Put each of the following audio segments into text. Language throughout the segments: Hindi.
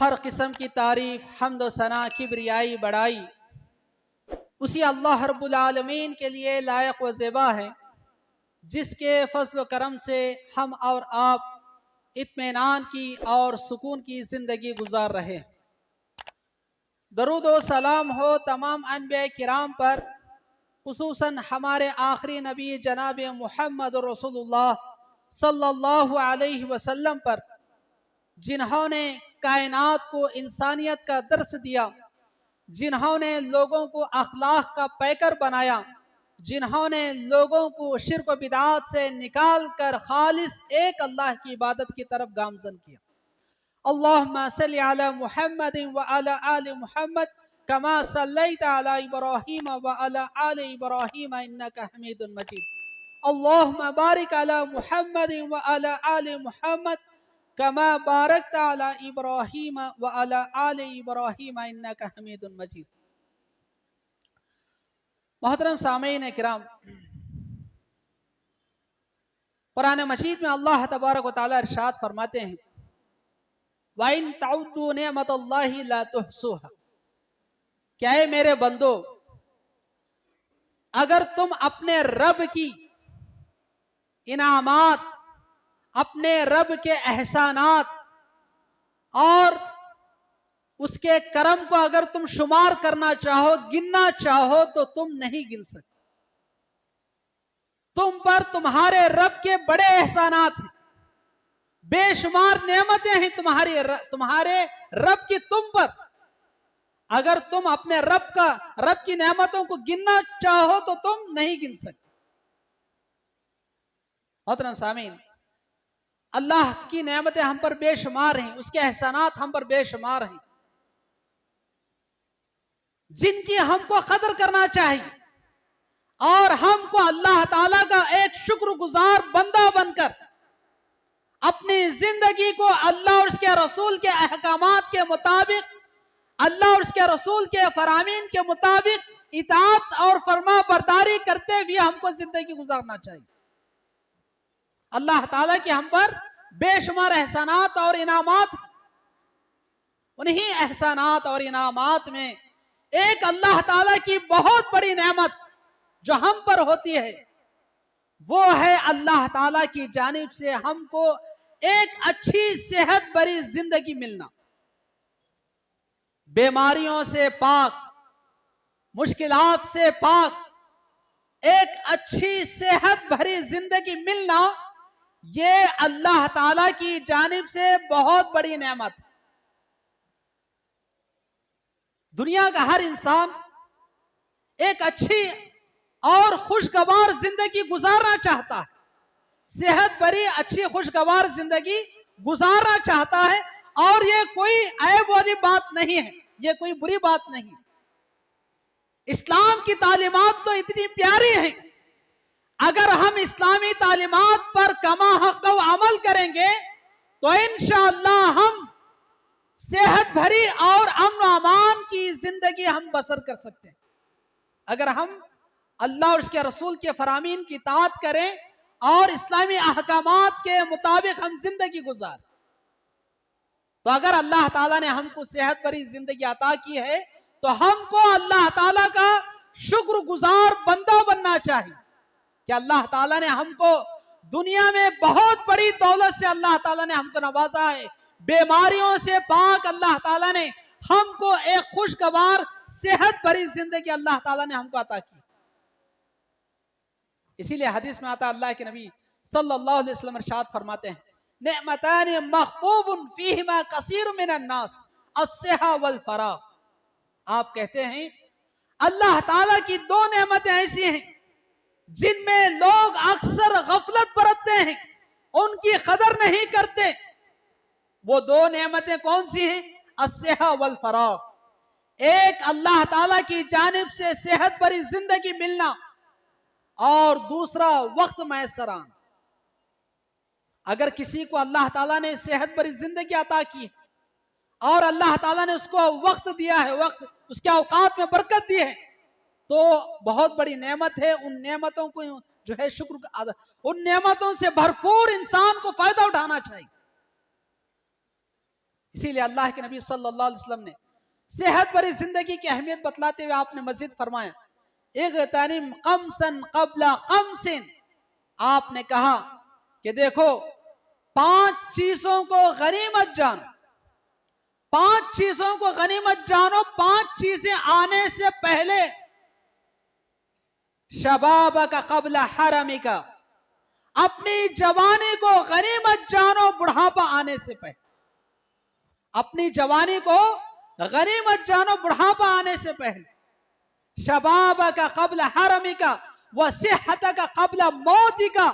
हर किस्म की तारीफ, हम्द व सना, किबरियाई, बड़ाई उसी अल्लाह रब्बुल आलमीन के लिए लायक व ज़ेबा है, जिसके फज़ल व करम से हम और आप इत्मीनान की और सुकून की ज़िंदगी गुजार रहे हैं। दरूद व सलाम हो तमाम अन्बिया किराम पर, खुसूसन हमारे आखिरी नबी जनाब मुहम्मद रसूलुल्लाह सल्लल्लाहु अलैहि वसल्लम पर, जिन्होंने कायनात को इंसानियत का दर्स दिया, जिन्होंने लोगों को अखलाक का पैकर बनाया, जिन्होंने लोगों को शिर्क व बिदात से निकाल कर खालिस एक अल्लाह की इबादत की तरफ गामजन किया। अल्लाहुम्मा सल्लि अला मुहम्मदिन व अला आलि मुहम्मद कमा सल्लैता अला इब्राहीम व अला आलि इब्राहीम इन्नका हमीदुन मजीद। अल्लाहुम्मा बारिक अला मुहम्मदिन व अला आलि मुहम्मद कमा बारकता अला इब्राहीम व अला आलि इब्राहीम इन्नका हमीदुन मजीद। मोहतरम सामीन किराम, कुरान मजीद में अल्लाह तबारक व तआला इरशाद फरमाते हैं, वाइन तउद्दू नेमतुल्लाहि ला तुहसूहा। क्या है मेरे बंदो, अगर तुम अपने रब की इनामात, अपने रब के एहसानात और उसके करम को अगर तुम शुमार करना चाहो, गिनना चाहो, तो तुम नहीं गिन सकते। तुम पर तुम्हारे रब के बड़े एहसानात हैं, बेशुमार नेमतें हैं तुम्हारे रब की तुम पर। अगर तुम अपने रब की नेमतों को गिनना चाहो तो तुम नहीं गिन सकते। मोहतरम सामीन, अल्लाह की नेमतें हम पर बेशुमार हैं, उसके एहसानात हम पर बेशुमार हैं, जिनकी हमको कदर करना चाहिए और हमको अल्लाह ताला का एक शुक्रगुजार बंदा बनकर अपनी जिंदगी को अल्लाह और उसके रसूल के अहकामात के मुताबिक, अल्लाह और उसके रसूल के फरामीन के मुताबिक इताअत और फरमा बरदारी करते हुए हमको जिंदगी गुजारना चाहिए। अल्लाह ताला के हम पर बेशुमार एहसानात और इनामात, उन्हीं एहसानात और इनामात में एक अल्लाह ताला की बहुत बड़ी नेमत जो हम पर होती है, वो है अल्लाह ताला की जानिब से हमको एक अच्छी सेहत भरी जिंदगी मिलना। बीमारियों से पाक, मुश्किलात से पाक एक अच्छी सेहत भरी जिंदगी मिलना, ये अल्लाह ताला की जानिब से बहुत बड़ी नेमत है। दुनिया का हर इंसान एक अच्छी और खुशगवार जिंदगी गुजारना चाहता है, सेहत भरी अच्छी खुशगवार जिंदगी गुजारना चाहता है, और ये कोई ऐब वाली बात नहीं है, ये कोई बुरी बात नहीं। इस्लाम की तालीमात तो इतनी प्यारी है, अगर हम इस्लामी तालीमात पर कमा हक अमल करेंगे तो इंशाअल्लाह हम सेहत भरी और अमन अमान की जिंदगी हम बसर कर सकते हैं। अगर हम अल्लाह और उसके रसूल के फरामीन की इताअत करें और इस्लामी अहकामात के मुताबिक हम जिंदगी गुजार, तो अगर अल्लाह ताला ने हमको सेहत भरी जिंदगी अता की है तो हमको अल्लाह ताला का शुक्रगुजार बंदा बनना चाहिए कि अल्लाह ताला ने हमको दुनिया में बहुत बड़ी दौलत से अल्लाह ताला ने हमको नवाजा है, बीमारियों से पाक अल्लाह ताला ने हमको एक खुशगवार सेहत भरी जिंदगी अल्लाह ताला ने हमको अता की। इसीलिए हदीस में आता, अल्लाह के नबी सल्लल्लाहु अलैहि वसल्लम इरशाद फरमाते हैं, नेमतानी मखबूबुन फीहिमा कसीर मिनन नास अस्सिहा वल फराग। आप कहते हैं अल्लाह ताला की दो नेमतें ऐसी हैं जिनमें लोग अक्सर गफलत बरतते हैं, उनकी कदर नहीं करते। वो दो नेमतें कौन सी हैं? अस्सिहा वल फराग। एक अल्लाह ताला की जानिब से सेहत भरी जिंदगी मिलना, और दूसरा वक्त मैसर आना। अगर किसी को अल्लाह ताला ने सेहत भरी जिंदगी अता की और अल्लाह ताला ने उसको वक्त दिया है, वक्त उसके औकात में बरकत दी है, तो बहुत बड़ी नेमत है। उन नेमतों को जो है शुक्र, उन नेमतों से भरपूर इंसान को फायदा उठाना चाहिए। इसीलिए अल्लाह के नबी सल्लल्लाहु अलैहि वसल्लम ने सेहत भरी जिंदगी की अहमियत बतलाते हुए आपने मजीद फरमाया, इग़तनिम क़म्सन क़ब्ला क़म्सिन, आपने कहा कि देखो 5 चीजों को गनीमत जानो, 5 चीजों को गनीमत जानो, 5 चीजें आने से पहले। शबाबका क़ब्ला हरमिका, अपनी जवानी को गनीमत जानो बुढ़ापा आने से पहले। अपनी जवानी को गनीमत जानो बुढ़ापा आने से पहले। शबाबका क़ब्ला हरमिका व सेहतका क़ब्ला मौतिका,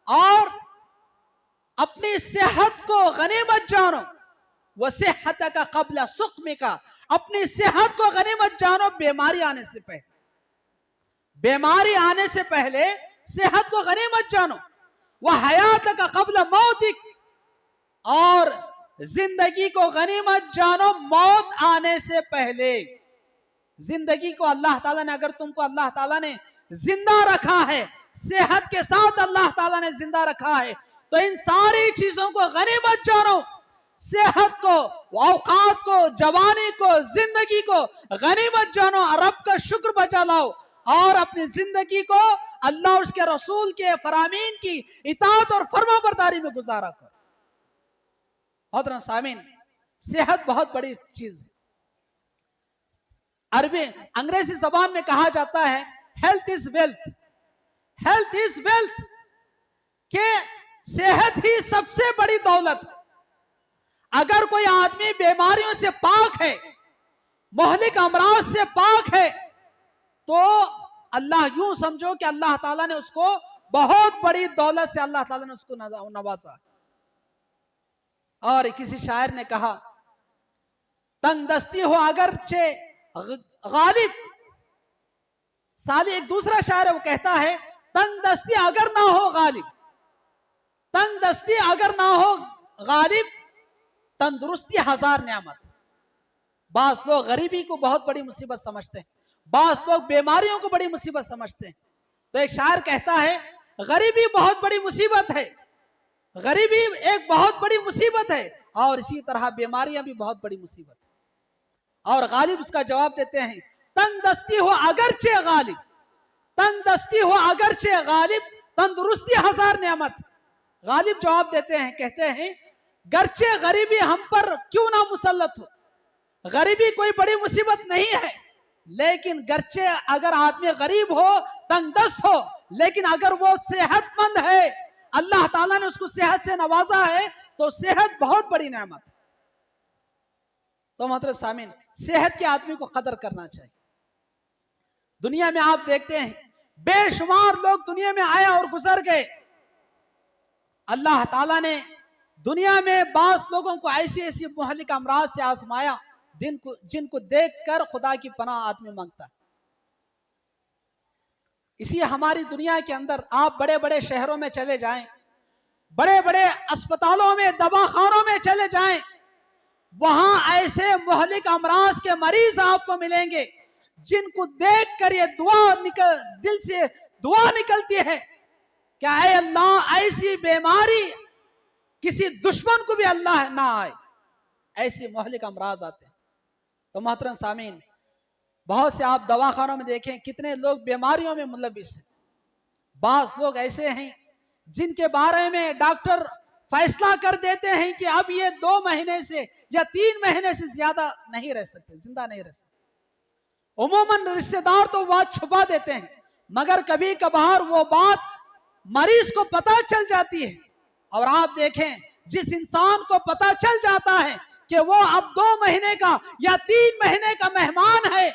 और अपनी सेहत को गनीमत जानो, व सेहतका क़ब्ला सुक़मिका, अपनी सेहत को गनीमत जानो बीमारी आने से पहले। बीमारी आने से पहले सेहत को गनीमत जानो। वह हयातका क़ब्ला मौतिक, और जिंदगी को गनीमत जानो मौत आने से पहले। जिंदगी को अल्लाह ताला ने, अगर तुमको अल्लाह ताला ने जिंदा रखा है, सेहत के साथ अल्लाह ताला ने जिंदा रखा है, तो इन सारी चीजों को गनीमत जानो। सेहत को, औकात को, जवानी को, जिंदगी को गनीमत जानो, रब का शुक्र बचा लाओ और अपनी जिंदगी को अल्लाह और उसके रसूल के फरामीन की इताअत और फर्माबरदारी में गुजारा करो। मोहतरम सामीन, सेहत बहुत बड़ी चीज है। अरबी अंग्रेजी जबान में कहा जाता है health is wealth, health is wealth, के सेहत ही सबसे बड़ी दौलत है। अगर कोई आदमी बीमारियों से पाक है, मोहलिक अमराज से पाक है, तो अल्लाह यूं समझो कि अल्लाह ताला ने उसको बहुत बड़ी दौलत से अल्लाह ताला ने उसको नवाजा। और किसी शायर ने कहा, तंगदस्ती हो अगरचे गालिब, साली एक दूसरा शायर है, वो कहता है तंगदस्ती अगर ना हो गालिब, तंगदस्ती अगर ना हो गालिब, तंदुरुस्ती हजार नेमत। बास लोग गरीबी को बहुत बड़ी मुसीबत समझते हैं, बास लोग बीमारियों को बड़ी मुसीबत समझते हैं। तो एक शायर कहता है गरीबी बहुत बड़ी मुसीबत है, गरीबी एक बहुत बड़ी मुसीबत है, और इसी तरह बीमारियां भी बहुत बड़ी मुसीबत है। और गालिब उसका जवाब देते हैं, तंगदस्ती हो अगरचे गालिब, तंगदस्ती हो अगरचे गालिब, तंदुरुस्ती हजार नेमत। गालिब जवाब देते हैं, कहते हैं गरचे गरीबी हम पर क्यों ना मुसल्लत हो, गरीबी कोई बड़ी मुसीबत नहीं है, लेकिन गरचे अगर आदमी गरीब हो, तंगदस्त हो, लेकिन अगर वो सेहतमंद है, अल्लाह ताला ने उसको सेहत से नवाजा है, तो सेहत बहुत बड़ी नेमत है। तो मोहतरम सामीन, सेहत के आदमी को कदर करना चाहिए। दुनिया में आप देखते हैं बेशुमार लोग दुनिया में आए और गुजर गए। अल्लाह ताला ने दुनिया में बास लोगों को ऐसी ऐसी मुहलिक अमराज से आजमाया जिनको देखकर खुदा की पनाह आदमी मांगता है। इसी हमारी दुनिया के अंदर आप बड़े बड़े शहरों में चले जाएं, बड़े बड़े अस्पतालों में, दवाखानों में चले जाएं, वहां ऐसे मुहलिक अमराज के मरीज आपको मिलेंगे जिनको देखकर ये दिल से दुआ निकलती है, क्या ऐ अल्लाह ऐसी बीमारी किसी दुश्मन को भी अल्लाह ना आए। ऐसे मुहलिक अमराज आते हैं। तो मोहतरम सामीन, बहुत से आप दवाखानों में देखें कितने लोग बीमारियों में मुलविस हैं। बास लोग ऐसे हैं जिनके बारे में डॉक्टर फैसला कर देते हैं कि अब ये 2 महीने से या 3 महीने से ज्यादा नहीं रह सकते, जिंदा नहीं रह सकते। उमूमन रिश्तेदार तो बात छुपा देते हैं, मगर कभी कभार वो बात मरीज को पता चल जाती है। और आप देखें, जिस इंसान को पता चल जाता है कि वो अब 2 महीने का या 3 महीने का मेहमान है,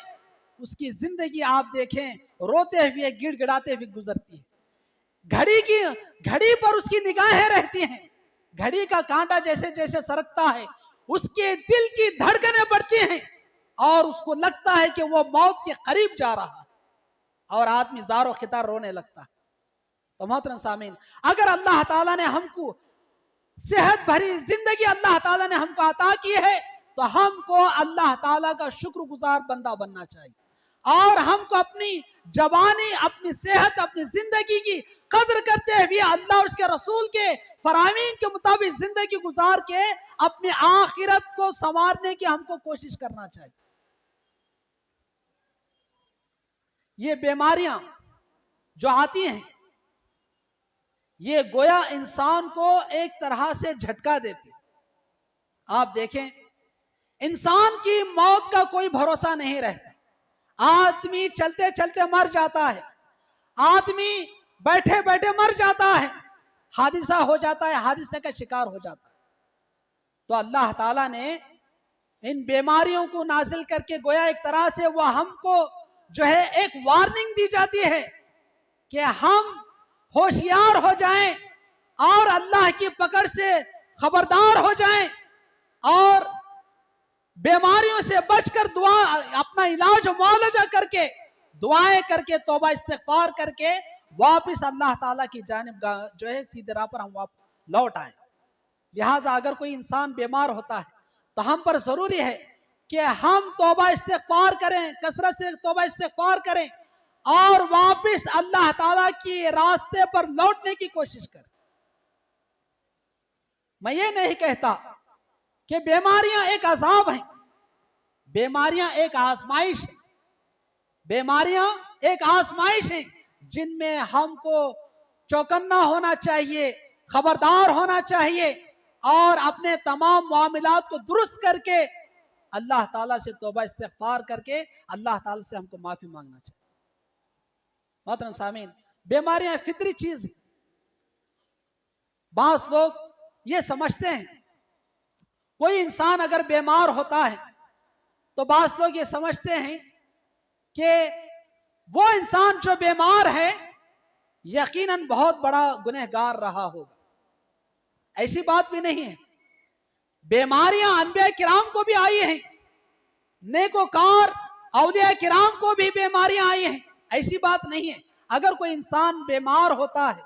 उसकी जिंदगी आप देखें रोते हुए, गिड़गिड़ाते हुए गुजरती है। घड़ी पर उसकी निगाहें रहती हैं, घड़ी का कांटा जैसे जैसे सरकता है, उसके दिल की धड़कनें बढ़ती हैं और उसको लगता है कि वो मौत के करीब जा रहा है, और आदमी ज़ारो खितार रोने लगता है। तो मोहतरम सामीन, अगर अल्लाह ताला ने हमको सेहत भरी जिंदगी अल्लाह ताला ने हमको अता की है, तो हमको अल्लाह ताला का शुक्रगुजार बंदा बनना चाहिए, और हमको अपनी जवानी, अपनी सेहत, अपनी जिंदगी की कदर करते हुए अल्लाह और उसके रसूल के फरामीन के मुताबिक जिंदगी गुजार के अपनी आखिरत को संवारने की हमको कोशिश करना चाहिए। ये बीमारियां जो आती हैं, ये गोया इंसान को एक तरह से झटका देती है। आप देखें, इंसान की मौत का कोई भरोसा नहीं रहता। आदमी चलते चलते मर जाता है, आदमी बैठे बैठे मर जाता है, हादिसा हो जाता है, हादिसे का शिकार हो जाता है। तो अल्लाह ताला ने इन बीमारियों को नाजिल करके गोया एक तरह से वह हमको जो है एक वार्निंग दी जाती है कि हम होशियार हो जाएं और अल्लाह की पकड़ से खबरदार हो जाएं और बीमारियों से बचकर दुआ, अपना इलाज मुआवजा करके, दुआएं करके, तौबा इस्तिग़फ़ार करके वापस अल्लाह ताला की जानिब जो है सीधे राह पर हम लौट आए। लिहाजा अगर कोई इंसान बीमार होता है तो हम पर जरूरी है कि हम तौबा इस्तिग़फ़ार करें, कसरत से तौबा इस्तिग़फ़ार करें और वापस अल्लाह ताला के रास्ते पर लौटने की कोशिश करें। मैं ये नहीं कहता कि बीमारियां एक अज़ाब हैं, बीमारियां एक आजमाइश है, बीमारियां एक आजमाइश है जिनमें हमको चौकन्ना होना चाहिए, खबरदार होना चाहिए और अपने तमाम मामलात को दुरुस्त करके अल्लाह ताला से तौबा इस्तिग़फ़ार करके अल्लाह ताला से हमको माफी मांगना चाहिए। मोहतरम सामीन, बीमारियां फितरी चीज है। बास लोग ये समझते हैं, कोई इंसान अगर बीमार होता है तो बास लोग ये समझते हैं कि वो इंसान जो बीमार है यकीनन बहुत बड़ा गुनहगार रहा होगा। ऐसी बात भी नहीं है। बीमारियां अंबिया किराम को भी आई हैं, नेकोकार औलिया किराम को भी बीमारियां आई हैं, ऐसी बात नहीं है। अगर कोई इंसान बीमार होता है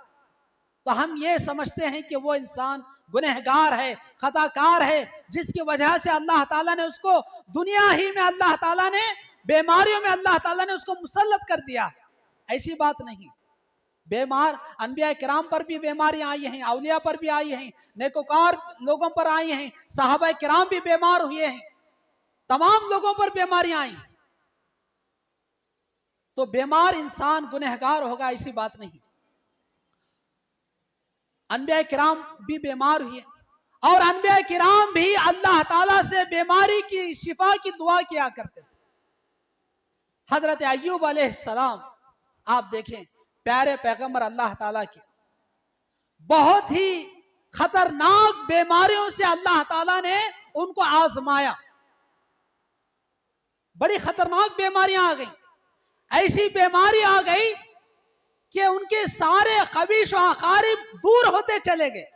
तो हम ये समझते हैं कि वो इंसान गुनहगार है, खताकार है, जिसकी वजह से अल्लाह ताला ने उसको दुनिया ही में अल्लाह ताला ने बीमारियों में अल्लाह ताला ने उसको मुसल्लत कर दिया। ऐसी बात नहीं। बीमार अंबिया किराम पर भी बीमारियां आई हैं, औलिया पर भी आई हैं, नेकोकार लोगों पर आई हैं, सहाबा किराम भी बीमार हुए हैं, तमाम लोगों पर बीमारियां आई। तो बीमार इंसान गुनहगार होगा ऐसी बात नहीं। अंबिया किराम भी बीमार हुए और अंबिया किराम भी अल्लाह ताला से बीमारी की शिफा की दुआ किया करते थे। हजरत अय्यूब अलैहिस्सलाम आप देखें, प्यारे पैगंबर अल्लाह ताला के, बहुत ही खतरनाक बीमारियों से अल्लाह ताला ने उनको आजमाया। बड़ी खतरनाक बीमारियां आ गई, ऐसी बीमारी आ गई कि उनके सारे कबीश और अकारिब दूर होते चले गए,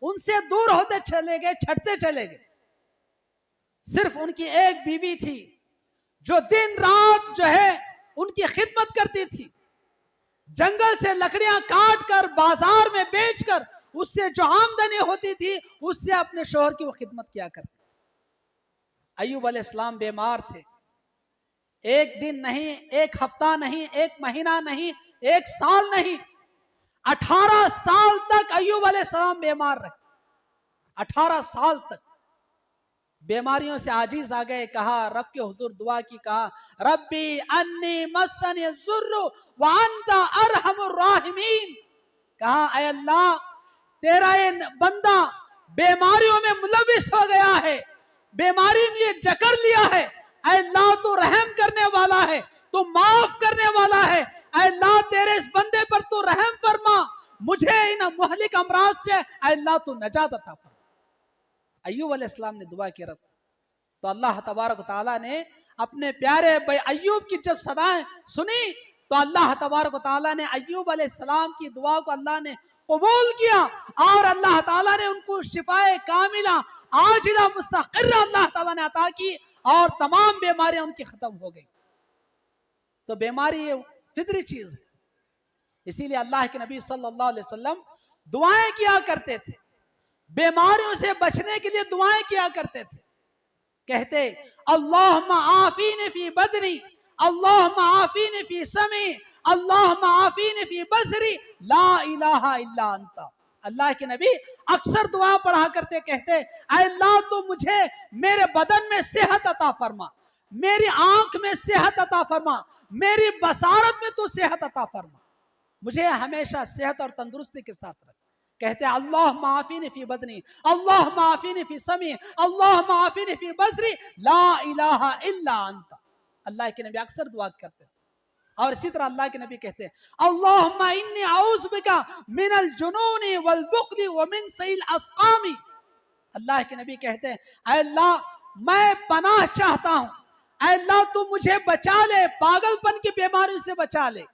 उनसे दूर होते चले गए, छटते चले गए। सिर्फ उनकी एक बीवी थी जो दिन रात जो है उनकी खिदमत करती थी, जंगल से लकड़ियां काट कर बाजार में बेचकर उससे जो आमदनी होती थी उससे अपने शोहर की वो खिदमत किया करती। अय्यूब अलैहिस्सलाम बीमार थे, एक दिन नहीं, एक हफ्ता नहीं, एक महीना नहीं, एक साल नहीं, 18 साल तक अय्यूब अलैहिस्सलाम बीमार रहे। 18 साल तक बीमारियों से आजीज आ गए। कहा रब के हुजूर दुआ की, कहा रब्बी अन्नी मस्सनी ज़ुर्रु व अंता अरहमुर राहिमीन। कहा ऐ अल्लाह, तेरा ये बंदा बीमारियों में मुलविस हो गया है, बीमारी ने जकड़ लिया है। ऐ अल्लाह, तू रहम करने वाला है, तू माफ करने वाला है। ऐ अल्लाह, तेरे इस बंदे पर तू रहम फरमा, मुझे इन मुहलिक अमराज से ऐ अल्लाह तू नजात अता फरमा। अय्यूब अलैहिस्सलाम ने दुआ की रब, तो अल्लाह तबारक तआला ने अपने प्यारे अय्यूब की जब सदाएं सुनी तो अल्लाह तबारक तआला ने अय्यूब अलैहिस्सलाम की दुआ को अल्लाह ने कबूल किया और अल्लाह ताला ने उनको शिफाए कामिला आजिला मुस्तक़िर्रा अल्लाह ताला ने अता की और तमाम बीमारियां उनकी खत्म हो गई। तो बीमारी ये फितरी चीज है, इसीलिए अल्लाह के नबी सल्लल्लाहु अलैहि वसल्लम दुआएं किया करते थे, बीमारियों से बचने के लिए दुआएं किया करते थे। कहते अल्लाहुम्मा आफीनी फी बदनी, अल्लाहुम्मा आफीनी फी समी, अल्लाहुम्मा आफीनी फी बसरी, ला इलाहा इल्ला अंता। अल्लाह के नबी अक्सर दुआ पढ़ा करते, कहते अल्लाह तो मुझे मेरे बदन में सेहत अता फरमा, मेरी आंख में सेहत अता फरमा, मेरी बसारत में तू सेहत अता फरमा, मुझे हमेशा सेहत और तंदुरुस्ती के साथ रख। कहते अल्लाह माफीनी फी बदनी, अल्लाह माफीनी फी समी, अल्लाह माफीनी फी बसरी, ला इलाहा इल्ला अंता। अल्लाह के नबी अक्सर दुआ करते और इसी तरह अल्लाह के नबी कहते हैं अल्लाहुम्मा इन्नी औज़ु बिका मिनल जुनूनी वल बुख्ली व मिन सईल अस्कामी। अल्लाह के नबी कहते हैं अल्लाह मैं पनाह चाहता हूं, अल्लाह तू मुझे बचा ले, पागलपन की बीमारी से बचा ले,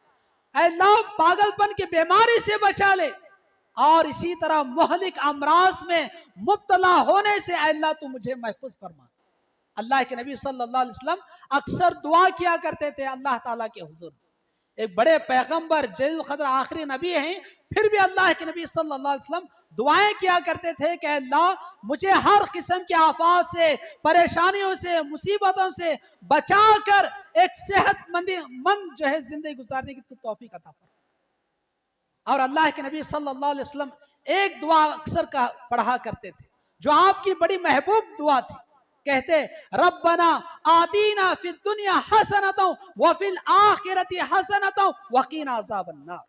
अल्लाह पागलपन की बीमारी से बचा ले, और इसी तरह मुहलिक अमराज में मुब्तला होने से अल्लाह तू मुझे महफूज फरमा। अल्लाह के नबी सल्लल्लाहु अलैहि वसल्लम अक्सर दुआ किया करते थे अल्लाह ताला के हुजूर। एक बड़े पैगंबर जलील क़द्र आखिरी नबी हैं, फिर भी अल्लाह के नबी सल्लल्लाहु अलैहि वसल्लम दुआएं किया करते थे कि अल्लाह मुझे हर किस्म के आफात से, परेशानियों से, मुसीबतों से बचा कर एक सेहतमंद जो है जिंदगी गुजारने की तौफीक अता फरमा। और अल्लाह के नबी सल्लल्लाहु अलैहि वसल्लम एक दुआ अक्सर का पढ़ा करते थे जो आपकी बड़ी महबूब दुआ थी। कहते रब्बना आतीना फिद दुनिया हसनतौ व फिल आखिरति हसनतौ व क़ीना अज़ाबन नार।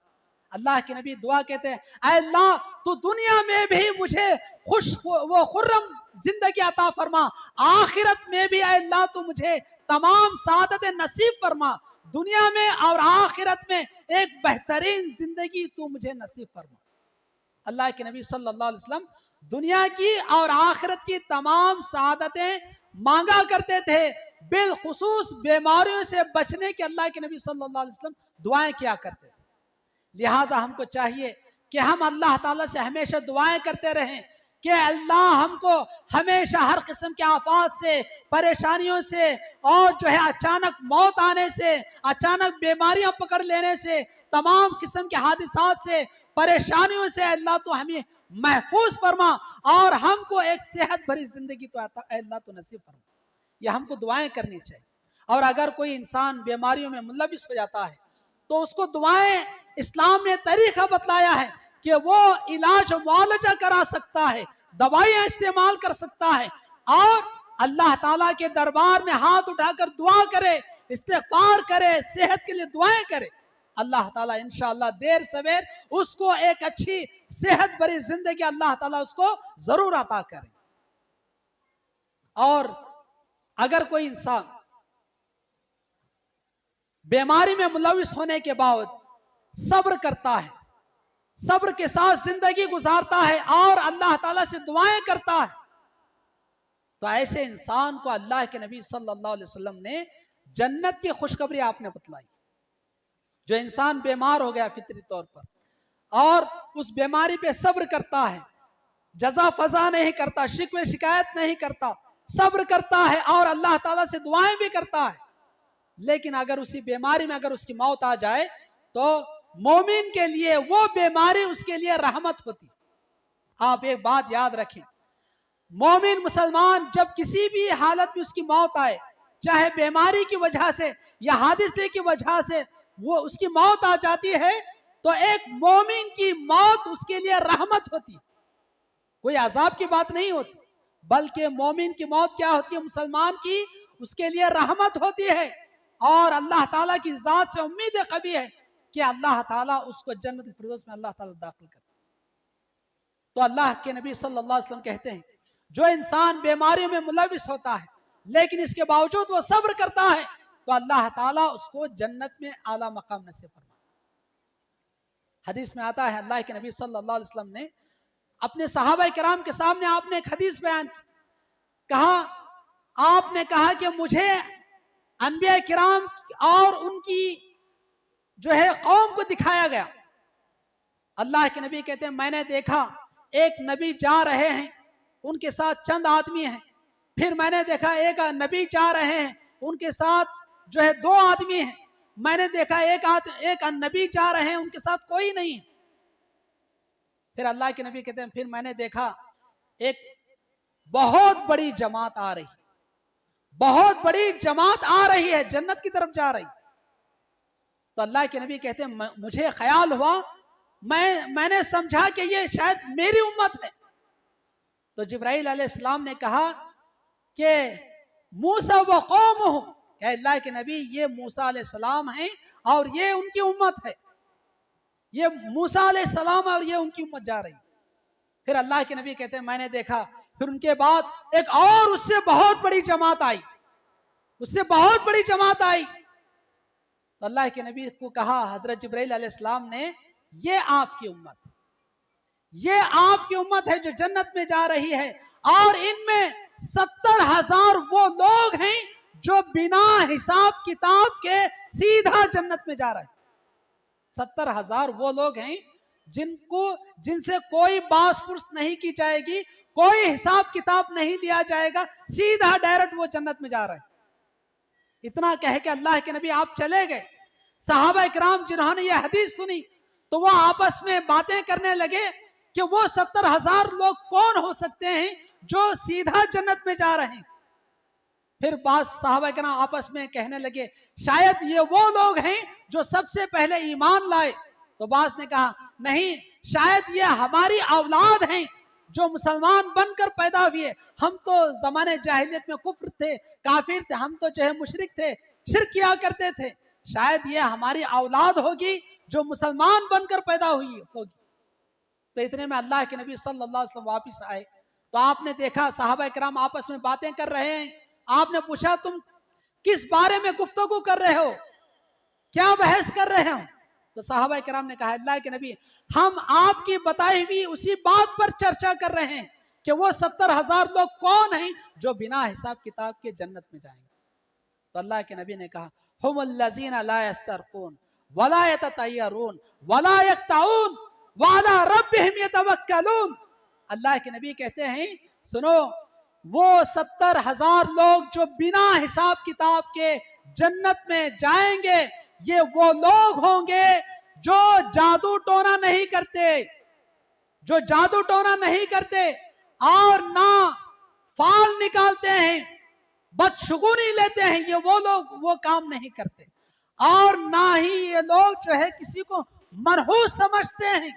अल्लाह के नबी दुआ कहते हैं अल्लाह तू दुनिया में भी मुझे खुर्रम जिंदगी अता फरमा, आखिरत में भी अल्लाह तू मुझे तमाम सादत नसीब फरमा, दुनिया में और आखिरत में एक बेहतरीन जिंदगी तू मुझे नसीब फरमा। अल्लाह के नबी सल्लल्लाहु अलैहि वसल्लम दुनिया की और आखिरत की तमाम सादतें मांगा करते थे, बिलखुसूस बीमारियों से बचने के अल्लाह के नबी सल्लल्लाहु अलैहि वसल्लम दुआएं किया करते थे। लिहाजा हमको चाहिए कि हम अल्लाह ताला से हमेशा दुआएं करते रहें कि अल्लाह हमको हमेशा हर किस्म के आफात से, परेशानियों से और जो है अचानक मौत आने से, अचानक बीमारियां पकड़ लेने से, तमाम किस्म के हादिसात से, परेशानियों से अल्लाह तो हमें महफूज फरमा और हमको एक सेहत भरी जिंदगी तो अल्लाह तो नसीब फरमा। यह हमको दुआएं करनी चाहिए। और अगर कोई इंसान बीमारियों में मुलविस हो जाता है तो उसको दुआएं, इस्लाम ने तरीका बतलाया है कि वो इलाज मुआलजा करा सकता है, दवाइयां इस्तेमाल कर सकता है और अल्लाह ताला के दरबार में हाथ उठाकर दुआ करे, इस्तिग़फ़ार करे, सेहत के लिए दुआएं करे। अल्लाह ताला इंशाअल्लाह देर सवेर उसको एक अच्छी सेहत भरी जिंदगी अल्लाह ताला उसको जरूर अता करे। और अगर कोई इंसान बीमारी में मुलविस होने के बाद सब्र करता है, सब्र के साथ जिंदगी गुजारता है और अल्लाह ताला से दुआएं करता है, तो ऐसे इंसान को अल्लाह के नबी सल्लल्लाहु अलैहि वसल्लम ने जन्नत की खुशखबरी आपने बतलाई। जो इंसान बीमार हो गया फितरी तौर पर और उस बीमारी पे सब्र करता है, जजा फजा नहीं करता, शिकवे शिकायत नहीं करता, सब्र करता है और अल्लाह ताला से दुआएं भी करता है, लेकिन अगर उसी बीमारी में अगर उसकी मौत आ जाए तो मोमिन के लिए वो बीमारी उसके लिए रहमत होती। आप एक बात याद रखें, मोमिन मुसलमान जब किसी भी हालत में उसकी मौत आए, चाहे बीमारी की वजह से या हादिसे की वजह से वो उसकी मौत आ जाती है, तो एक मोमिन की मौत उसके लिए रहमत होती, कोई अजाब की बात नहीं होती, बल्कि मोमिन की मौत क्या होती है, मुसलमान की उसके लिए रहमत होती है और अल्लाह ताला की जात से उम्मीद कभी है कि अल्लाह ताला उसको जन्नत फिरदौस में अल्लाह ताला दाखिल करे। तो अल्लाह के नबी सल्लल्लाहु अलैहि वसल्लम कहते हैं जो इंसान बीमारी में मुलविस होता है लेकिन इसके बावजूद वो सब्र करता है तो अल्लाह ताला उसको जन्नत में आला मकाम नसीब फरमाता। हदीस में आता है अल्लाह के नबी सल्लल्लाहु अलैहि वसल्लम ने अपने सहाबा किराम के सामने आपने एक हदीस बयान कहा, आपने कहा कि मुझे अनबिया किराम और उनकी जो है कौम को दिखाया गया। अल्लाह के नबी कहते हैं मैंने देखा एक नबी जा रहे हैं, उनके साथ चंद आदमी हैं, फिर मैंने देखा एक नबी जा रहे हैं, उनके साथ जो है 2 आदमी हैं, मैंने देखा एक नबी जा रहे हैं, उनके साथ कोई नहीं है। फिर अल्लाह के नबी कहते हैं फिर मैंने देखा एक बहुत बड़ी जमात आ रही, बहुत बड़ी जमात आ रही है, जन्नत की तरफ जा रही। तो अल्लाह के नबी कहते हैं मुझे ख्याल हुआ मैंने समझा कि ये शायद मेरी उम्मत है। तो जिब्राइल अलैहिस्सलाम ने कहा कि मूसा व कौमुहु, अल्लाह के नबी ये मूसा अलैहिस्सलाम हैं और ये उनकी उम्मत है, ये मूसा अलैहिस्सलाम और ये उनकी उम्मत जा रही। फिर अल्लाह के नबी कहते हैं मैंने देखा, फिर उनके बाद एक और उससे बहुत बड़ी जमात आई, उससे बहुत बड़ी जमात आई। तो अल्लाह के नबी को कहा हजरत जिब्राइल अलैहिस्सलाम ने, ये आपकी उम्मत, ये आपकी उम्मत है जो जन्नत में जा रही है, और इनमें 70,000 वो लोग हैं जो बिना हिसाब किताब के सीधा जन्नत में जा रहे हैं। 70,000 वो लोग हैं जिनसे कोई बास पुर्स नहीं की जाएगी, कोई हिसाब किताब नहीं लिया जाएगा, सीधा डायरेक्ट वो जन्नत में जा रहे हैं। इतना कह के अल्लाह के नबी आप चले गए। सहाबा इकराम जिन्होंने ये हदीस सुनी तो वो आपस में बातें करने लगे कि वो 70,000 लोग कौन हो सकते हैं जो सीधा जन्नत में जा रहे हैं। फिर बात सहाबा इकराम आपस में कहने लगे शायद ये वो लोग हैं जो सबसे पहले ईमान लाए। तो बास ने कहा नहीं, शायद ये हमारी औलाद हैं जो मुसलमान बनकर पैदा हुए। हम तो जमाने जाहिलियत में कुफ्र थे, काफिर थे, हम तो जो है मुशरिक थे, शिर्क किया करते थे। शायद ये हमारी औलाद होगी जो मुसलमान बनकर पैदा हुई होगी। तो इतने में अल्लाह के नबी सल्लल्लाहु अलैहि वसल्लम वापिस आए। तो आपने देखा सहाबा इकराम आपस में बातें कर रहे हैं। आपने पूछा तुम किस बारे में गुफ्तगू कर रहे हो, क्या बहस कर रहे हो? तो सहाबा इकराम ने कहा अल्लाह के नबी हम आपकी बताई हुई उसी बात पर चर्चा कर रहे हैं कि वो 70,000 लोग कौन हैं जो बिना हिसाब किताब के जन्नत में जाएंगे। तो अल्लाह के नबी ने कहा हुमुल्लज़ीना ला यस्तरकून वला यततय्यरून वला यक्तऊन वअला रब्बिहिम यतवक्कलून। अल्लाह के नबी कहते हैं सुनो, वो 70,000 लोग जो बिना हिसाब किताब के जन्नत में जाएंगे, ये वो लोग होंगे जो जादू टोना नहीं करते, जो जादू टोना नहीं करते और ना फाल निकालते हैं, बदशुगुनी लेते हैं, ये वो लोग वो काम नहीं करते। और ना ही ये लोग जो है किसी को मनहूस समझते हैं,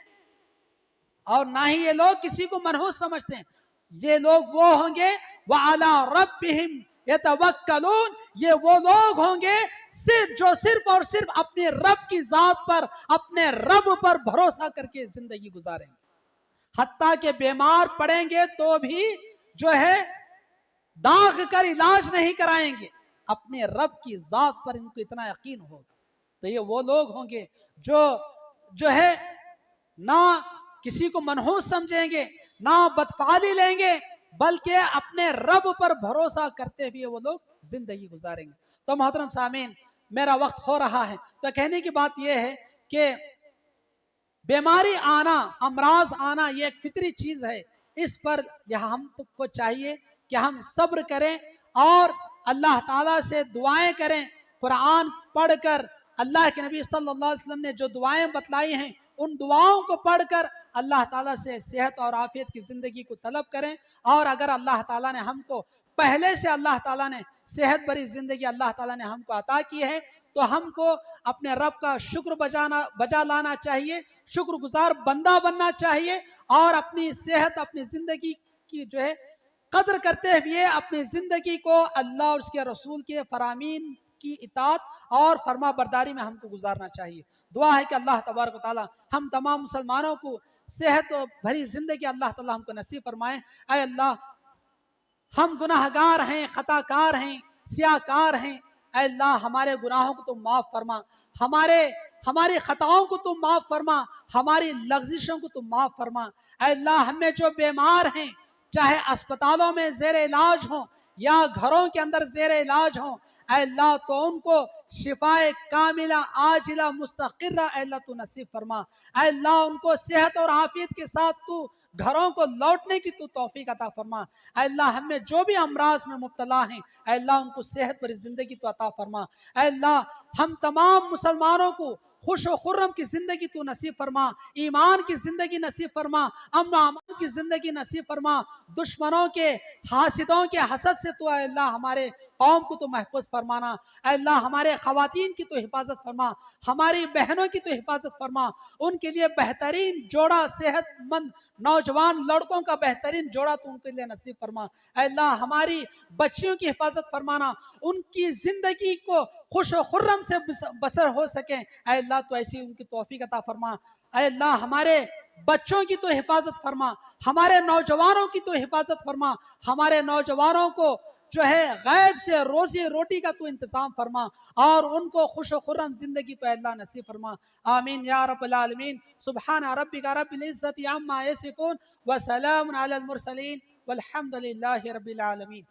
और ना ही ये लोग किसी को मनहूस समझते हैं। ये लोग वो होंगे वअला रब्बिहिम यतवक्कलून, ये वो लोग होंगे सिर्फ और सिर्फ अपने रब की जात पर, अपने रब पर भरोसा करके जिंदगी गुजारेंगे। हत्ता के बीमार पड़ेंगे तो भी जो है दाग कर इलाज नहीं कराएंगे, अपने रब की जात पर इनको इतना यकीन होगा। तो ये वो लोग होंगे जो है ना किसी को मनहूस समझेंगे, ना बदफाली लेंगे, बल्कि अपने रब पर भरोसा करते हुए वो लोग जिंदगी गुजारेंगे। तो मोहतरम सामीन, मेरा वक्त हो रहा है, तो कहने की बात यह है कि बीमारी आना, अमराज आना, ये एक फितरी चीज है। इस पर हमको चाहिए कि हम सब्र करें और अल्लाह ताला से दुआएं करें। कुरान पढ़कर अल्लाह के नबी सल्लल्लाहु अलैहि वसल्लम ने जो दुआएं बतलाई हैं, उन दुआओं को पढ़कर अल्लाह ताला से सेहत और आफियत की जिंदगी को तलब करें। और अगर अल्लाह ताला ने हमको पहले से अल्लाह ताला ने सेहत भरी जिंदगी अल्लाह ताला ने हमको अता की है, तो हमको अपने रब का शुक्र बजा लाना चाहिए, शुक्रगुजार बंदा बनना चाहिए और अपनी सेहत, अपनी जिंदगी की जो है कदर करते हुए अपनी जिंदगी को अल्लाह और उसके रसूल के फरामीन की इताअत और फरमा बरदारी में हमको गुजारना चाहिए। दुआ है कि अल्लाह तबारक व तआला हम तमाम मुसलमानों को सेहत भरी जिंदगी अल्लाह ताला हमको नसीब फरमाए। ऐ अल्लाह, हम गुनाहगार हैं, खताकार हैं, सियाकार हैं। ऐ अल्लाह, हमारे गुनाहों को तुम माफ फरमा, हमारी खताओं को तुम माफ फरमा, हमारी लग़्ज़िशों को तुम माफ फरमा। ऐ अल्लाह, हमें जो बीमार हैं, चाहे अस्पतालों में ज़ेर इलाज हो या घरों के अंदर ज़ेर इलाज हो, ऐ अल्लाह तो उनको शिफाए कामिला आजिला मुस्तक़िर्रा ऐ अल्लाह तू नसीब फरमा। ऐ अल्लाह, उनको सेहत और आफियत के साथ तू घरों को लौटने की तू तौफीक अता फरमा। ऐ अल्लाह, हमें जो भी अमराज में मुब्तला हैं, ऐ अल्लाह उनको सेहत भरी जिंदगी तू अता फरमा। ऐ अल्लाह, हम तमाम मुसलमानों को खुश व खुर्रम की जिंदगी तू नसीब फरमा, ईमान की जिंदगी नसीब फरमा, अमन अमान की जिंदगी नसीब फरमा। दुश्मनों के, हासिदों के हसद से तू अल्लाह हमारे कौम को तो महफूज फरमाना। ऐ अल्लाह हमारे ख़वातीन की तो हिफाजत फरमा, हमारी बहनों की तो हिफाजत फरमा, उनके लिए बेहतरीन जोड़ा, सेहतमंद नौजवान लड़कों का बेहतरीन जोड़ा तो उनके लिए नसीब फरमा। ऐ अल्लाह हमारी बच्चियों की हिफाजत फरमाना, उनकी जिंदगी को खुश व खुर्रम से बसर हो सके। ऐ अल्लाह तो ऐसी उनकी तौफीक अता फरमा। ऐ अल्लाह हमारे बच्चों की तो हिफाजत फरमा, हमारे नौजवानों की तो हिफाजत फरमा, हमारे नौजवानों को जो है गैब से रोजी रोटी का तो इंतजाम फरमा और उनको खुश खुर्रम जिंदगी तो अल्लाह नसीब फरमा। आमीन या रब्बल आलमीन। सुब्हान रब्बिका रब्बिल इज्जति अम्मा यसिफून व सलामुन अलल मुरसलीन वल्हम्दुलिल्लाहि रब्बिल आलमीन।